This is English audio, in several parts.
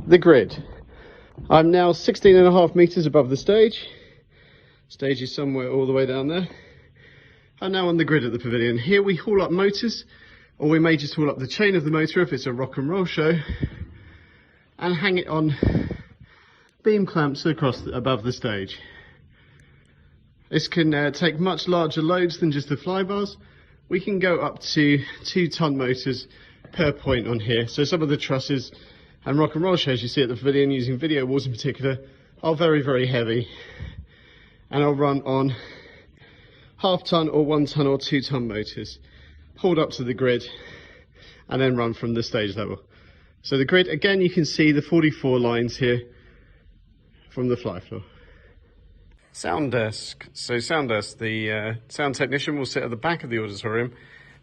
the grid. I'm now 16.5 meters above the stage. Stage is somewhere all the way down there. I'm now on the grid at the pavilion. Here we haul up motors, or we may just haul up the chain of the motor if it's a rock and roll show, and hang it on beam clamps above the stage. This can take much larger loads than just the fly bars. We can go up to 2-ton motors per point on here. So some of the trusses and rock and roll shows you see at the pavilion, using video walls in particular, are very, very heavy. And I'll run on 1/2-ton or 1-ton or 2-ton motors, hauled up to the grid, and then run from the stage level. So the grid, again, you can see the 44 lines here from the fly floor. Sound desk. So sound desk, the sound technician will sit at the back of the auditorium.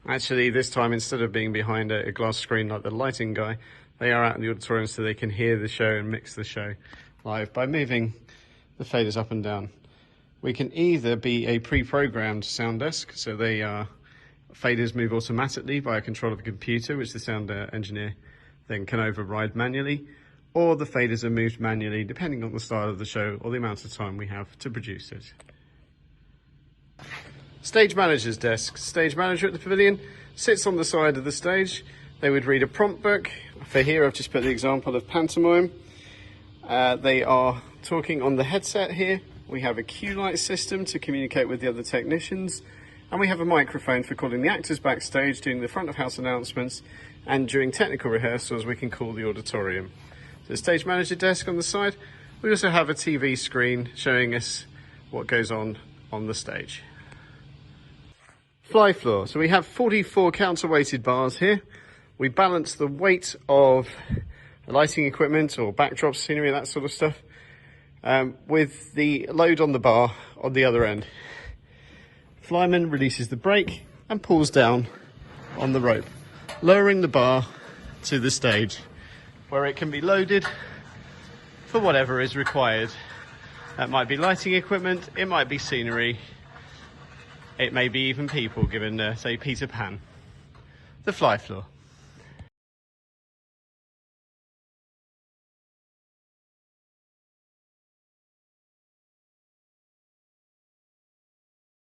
Actually, this time, instead of being behind a glass screen like the lighting guy, they are out in the auditorium so they can hear the show and mix the show live by moving the faders up and down. We can either be a pre-programmed sound desk, so faders move automatically by a control of the computer, which the sound engineer then can override manually, or the faders are moved manually depending on the style of the show or the amount of time we have to produce it. Stage manager's desk. Stage manager at the pavilion sits on the side of the stage. They would read a prompt book. For here I've just put the example of pantomime. They are talking on the headset here. We have a cue light system to communicate with the other technicians, and we have a microphone for calling the actors backstage, doing the front of house announcements, and during technical rehearsals we can call the auditorium. So the stage manager desk on the side. We also have a TV screen showing us what goes on the stage. Fly floor. So we have 44 counterweighted bars here. We balance the weight of lighting equipment or backdrops, scenery, that sort of stuff, with the load on the bar on the other end. Flyman releases the brake and pulls down on the rope, lowering the bar to the stage, where it can be loaded for whatever is required. That might be lighting equipment, it might be scenery, it may be even people, given, say, Peter Pan. The fly floor.